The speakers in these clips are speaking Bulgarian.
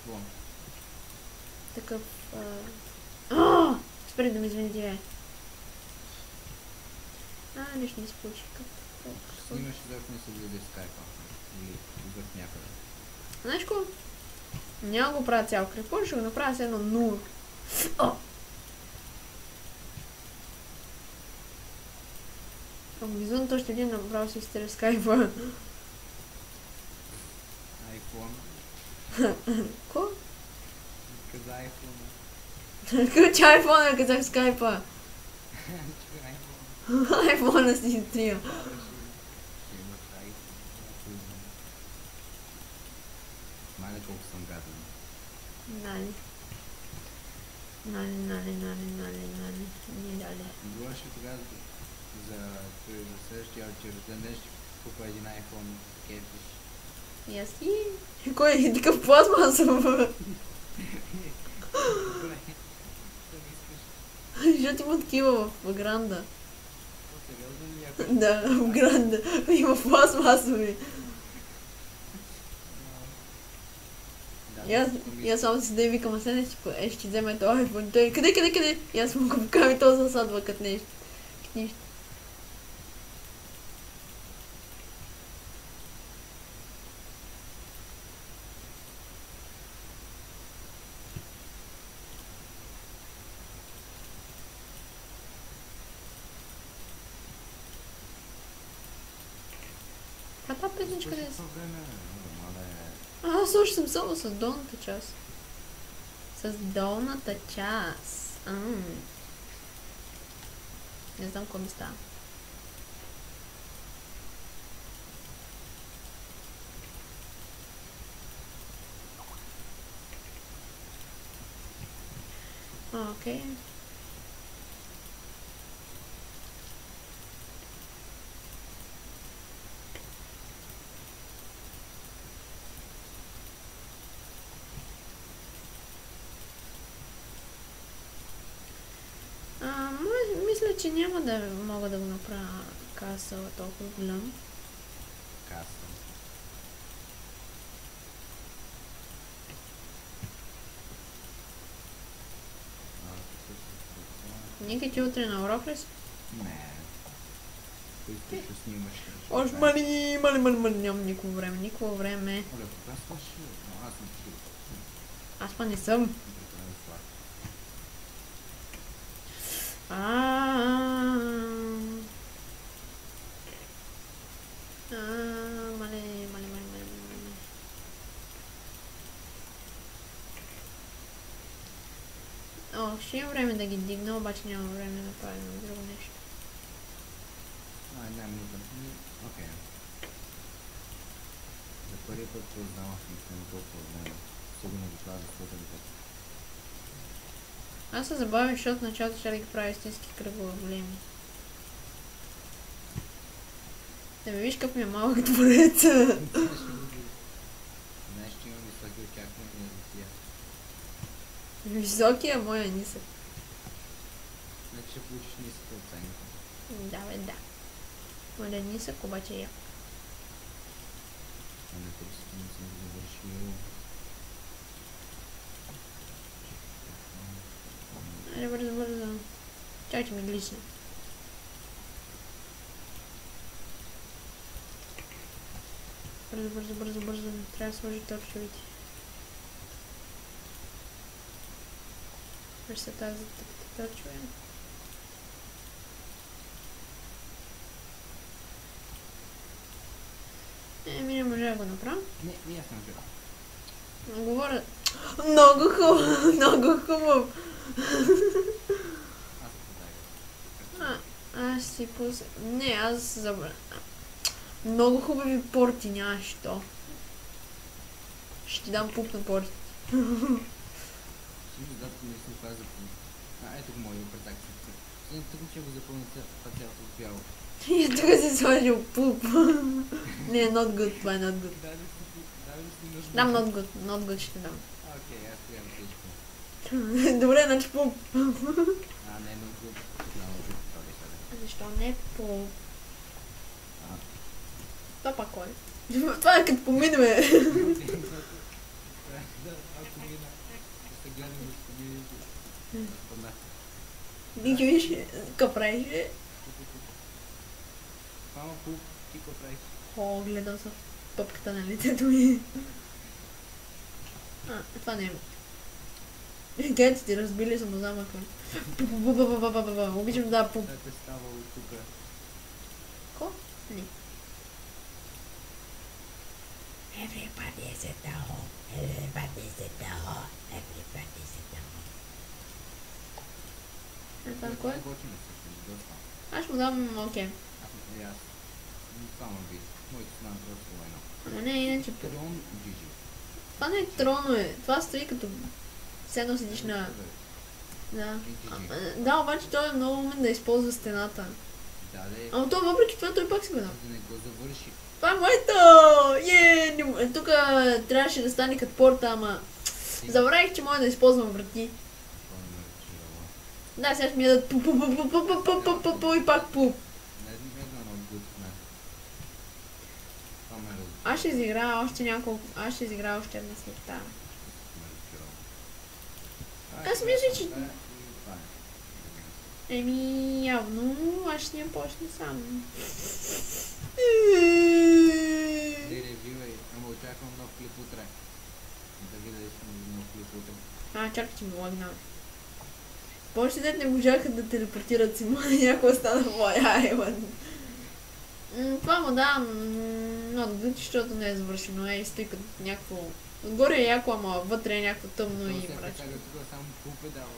Какво? Такъв... Спри да ме извините, бе. Нещо не се получи. Снимаш изобщо не се влезе в скайпа. Или върх някъде. Знаеш какво? Няма го правя цял кръг. Ще го направя с едно 0. Ако безумно то ще един направо си изтери скайпа. iPhone. Ко? Каза iPhone. Какъв че iPhone казах скайпа? iPhone. iPhone си изтрия. Мале колко съм гаден. Нали. Не дали. Говориш ли тогава за следващия ти рожден ден ще купа един iPhone кефиш? И аз и... Кой е такъв пластмасов? Защото има такива в Гранда. Сериозно ли Да, в Гранда. Има пластмасови. И аз само си да викам, а след ще ти вземе този iPhone. Той, къде? И аз му го покажа и то засадва като нещо. Та песничка къде е? Аз още съм само с долната част. С долната част. Не знам какво ми става. Окей. Мисля, че няма да мога да го направя касъл толкова голям. Каса. Ники, ти утре на урок ли си? Не. Кои ще снимаш? Още мали, нямам никакво време. Оле, кога свърши? Аз съм чул. Аз па не съм. Мале. Ще имам време да ги дигна, обаче нямам време да правя на друго нещо. Няма нужда. Окей. За първи път познавах на толкова време. Сигурно го правя за сотен път. Аз се забавих, защото в началото ще да ги правя истински кръгове големи. Да ме виж как ми е малък дворец. Знаеш, че имам високи очаквания за тия. Високия моя нисък. Значи ще получиш ниска оценка. Да, бе, да. Моля нисък, обаче я. А на 30 не съм го завършил. Айде, бързо. Чакай, че ми глисне. Бързо. Трябва да сложи торчовите. Виж се тази торчове. Не можа да го направя. Не, аз съм жива. Говоря... Много хубав. Аз си пусна... Не, аз забравя. Много хубави порти, нямаш що. Ще ти дам пуп на порти. Дата не съм това запълни. Ето го моя предакция. Тук ще го запълня цялото бяло. И тук си сложил пуп. Не, not good, това е not good. Дам not good ще дам. Окей, аз приемам всичко. Добре, значи пуп. Не, not good. Защо не пуп? Това пак кой? Това е като поминеме. гледам да спомни. Спомня. Ники виж, какво правиш? Мама, пуп, ти какво правиш? О, гледам съм пъпката на лицето ми. Това не е. Гейци ти разбили самозамъка. Обичам да пуп. Да те става от тука. Ко? Не. Everybody sit down. Everybody sit down. Everybody sit down. Това кое? Готино всъщност, доста. Аз му дам окей. Аз. Само би. Моите знам просто война. Ама не, иначе... Трон GG. Това не е тронове. Това стои като... Седно седиш на... Да. Да, обаче той е много умен да използва стената. Да, де. Ама то въпреки това той пак си го дам. Да не го завърши. Това е моето! Тук трябваше да стане като порта, ама... Забравих, че мога да използвам врати. Да, сега ще ми ядат пу и пак пу. Аз ще изиграя още няколко... Аз ще изиграя още една света. Аз мисля, че... Еми, явно аз ще не почна сам. Не ревювай, ама очаквам нов клип утре. Да видя нов клип утре. Чакай, че ми лагнава. Повече дет не можаха да телепортират Симона и някой остана в моя айланд. Това му давам много good, защото не е завършено. Стои като някакво... Отгоре е яко, ама вътре е някакво тъмно и мрачно. Само пуп е дал.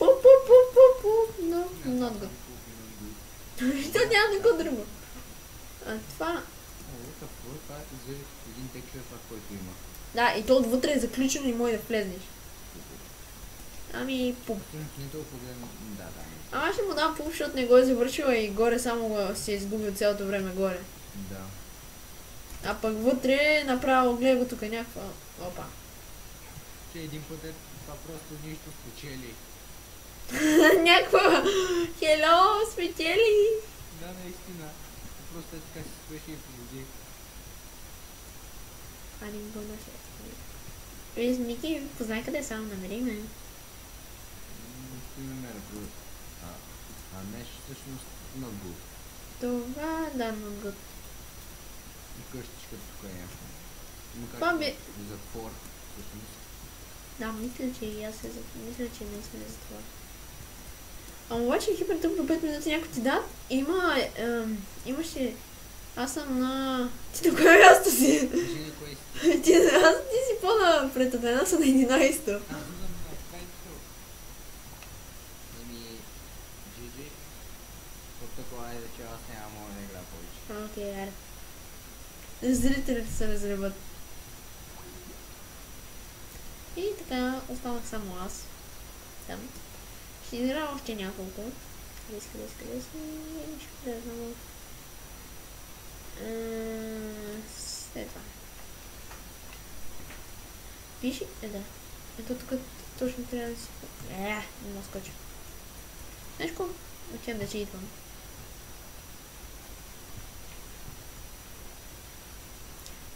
No, not good. То няма никой друго. Това... Това е за един текчер, това, който има. Да, и то отвътре е заключено и може да влезнеш. Ами, пуп. Не толкова гледам, да. Ама ще му дам пуп, защото не го е завършила и горе само се е изгубил цялото време горе. Да. А пък вътре направо гледа го тук някаква... Опа. Че един път е това просто нищо спечели. Някаква... Хело, спечели! Да, наистина. Просто е така си свърши и победи. Али го да се... Виж, Ники, познай къде само намери ме. Ще ме мера, не, всъщност not good. Това, да, not good. И къщичката тук е някакво. Това би... Затвор, всъщност. Да, мисля, че и аз се затвор. Мисля, че не сме затвор. Ама обаче хипер тук до 5 минути някой ти дат. Имаше... Аз съм на... Ти на кое място си? Кажи на кое си. Ти си по-напред от една са на 11-то. Аз съм на 5-то. Еми... GG. От такова е, че аз няма мога да игра повече. Окей, аре. Зрителите се разребат. И така, останах само аз. Там. Ще играя още няколко. Къде си? Ще влезна в... След това. Пиши? Да. Ето тук точно трябва да си... не мога скоча. Знаеш ко? Отивам да читвам.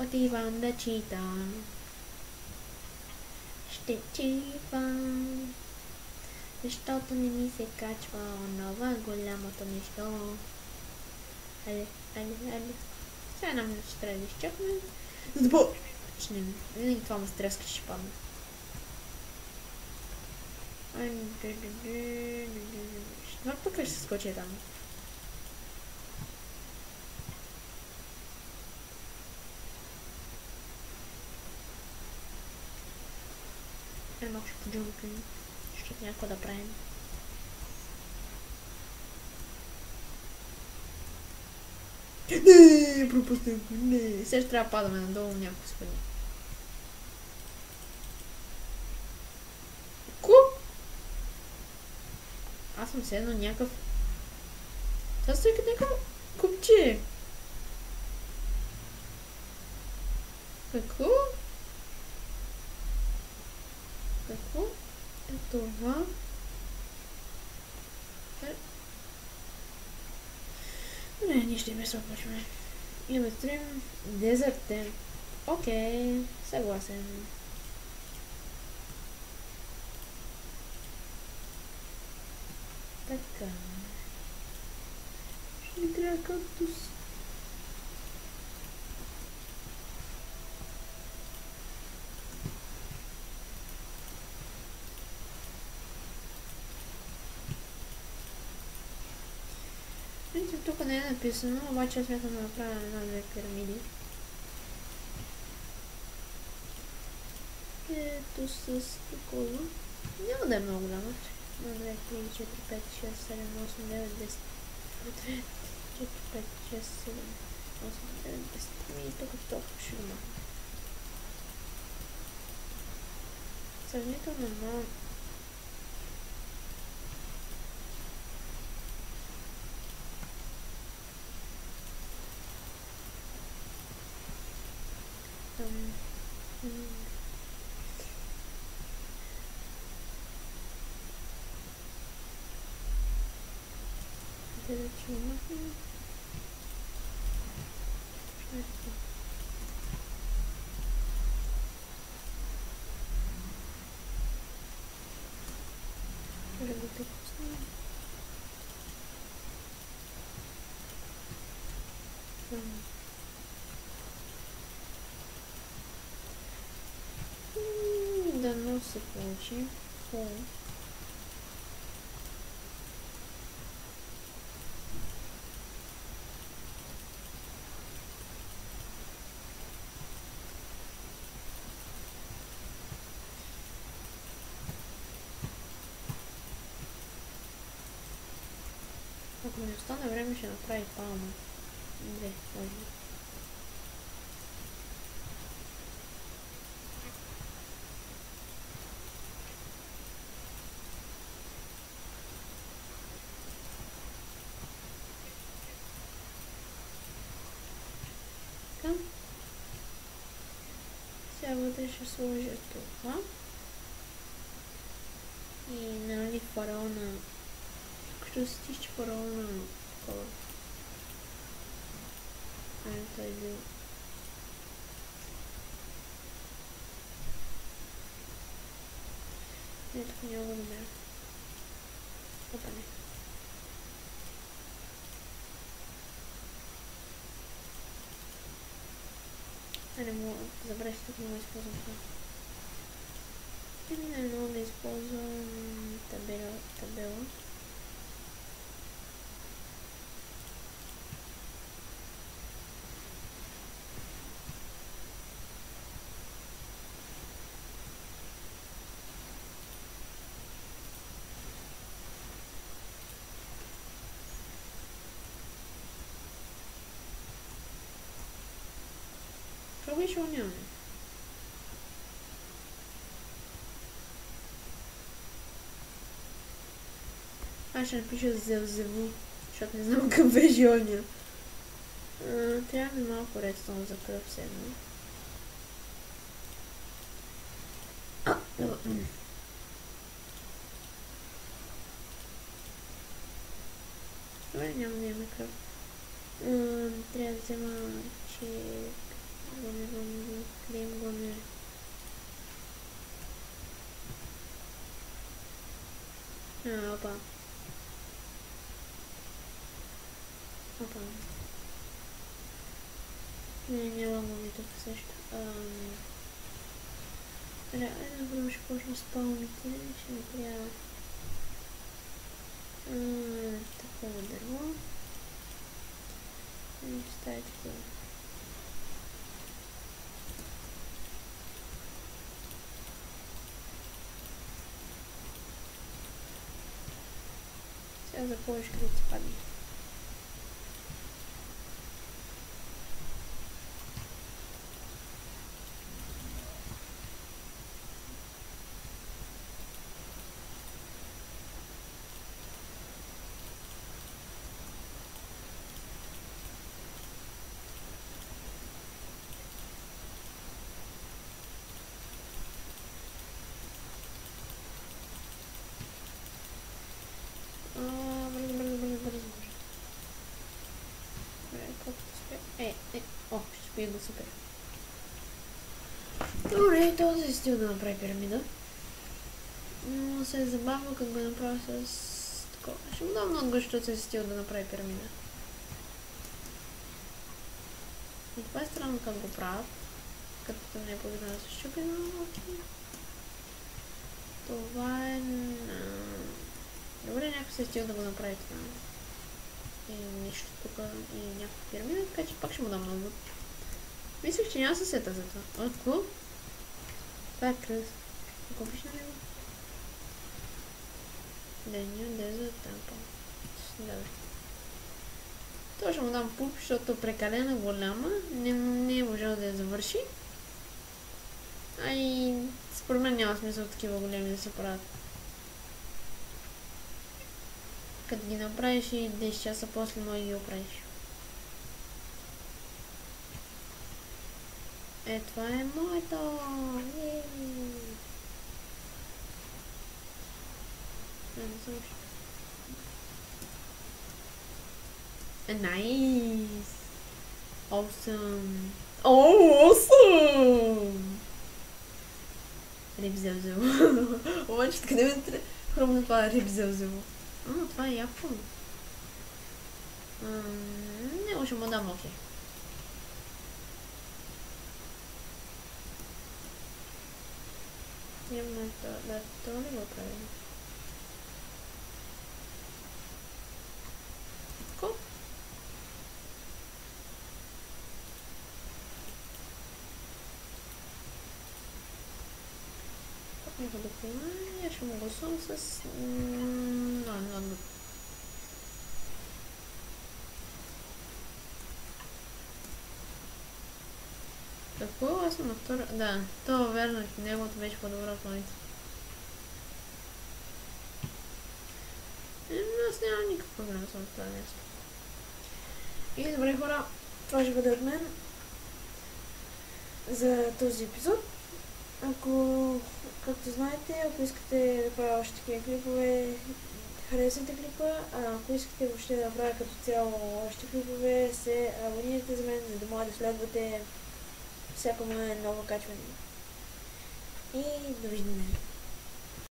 Отивам да читам. Ще читам. Защото не ми се качва онова голямото нещо. Айде. Сега една минута ще трябва да изчакаме. За да почнем. Винаги това ме стреска, ще падне. Това пък ще се скочи там. Малко ще поджумкам, защото някакво да правим. Не, пропуснах го, не. Сега ще трябва да падаме надолу някакво спъни. Ку? Аз съм седнал някакъв... Това стои като някакъв купче. Какво? Какво е това? Не, ние ще се опочваме. Имаме стрим Desert Temp. Окей, съгласен. Така. Ще ми трябва кактус. Видите, тук не е написано, обаче смятам да направя една-две пирамиди. Ето с такова. Няма да е много голямо. 1, 2, 3, 4, 5, 6, 7, 8, 9, 10. 2, 4, 5, 6, 7, 8, 9, 10. И тук толкова ще го махна. Сравнително много. Къде ще го махнем? Ето. Ще го допуснем. Дано се получи. Ако ми остане време, ще направи палма. Две, може би. Така. Сега вътре ще сложа това. И нали фараона. Като се тищи фараона такова. Той е бил. Не, тук няма го намеря. Опа, не. Не мога да забравя, че тук не мога да използвам това. Или не мога да използвам табела. Какво беше нямаме? Аз ще напиша Зевзеву, защото не знам какъв беше оня. Трябва ми малко редстон за кръв все едно. Добре, няма да имаме кръв. Трябва да взема, че... Крем гоне. Опа. Опа. Няма гоне тук също. Реално ще почна с палмите. Ще ми трябва такова дърво. И ще ставя такова. Сега за повече да ти падне. О, ще спия да супер. Добре, този стил да направи пирамида. Но се е забавно, като го направя с Ще му дам много, защото се стил да направи пирамида. И това е странно как го правят. Като не е по-видно да се щупи, но окей. Това е... Добре, някой се стил да го направи това. И нищо тук и някаква пирамида, така че пак ще му дам много. Мислех, че няма се сета за това. Какво? Това е кръс. Какво пише на него? Денио Дезерт Темпъл. Да. Това ще му дам пуп, защото е прекалено голяма. Не е можел да я завърши. А и според мен няма смисъл такива големи да се правят. Като ги направиш и 10 часа после може да ги оправиш. Това е моето! Найс! Awesome! Awesome! Рибзелзево. Обаче, къде ме хрумна това рибзелзево? Това е яко. Не, ще му дам окей. Имаме това ли го правим? Ко? Как ми го допълня? Я ще му гласувам с... Какво? Аз съм на втора... Да, това верно, че неговото беше по-добро от моите. Аз нямам никакъв проблем с това нещо. И добре хора, това ще бъде от мен за този епизод. Ако, както знаете, ако искате да правя още такива клипове, харесайте клипа, ако искате въобще да правя като цяло още клипове, се абонирайте за мен, за да може да следвате всяко мое ново качване. И довиждане!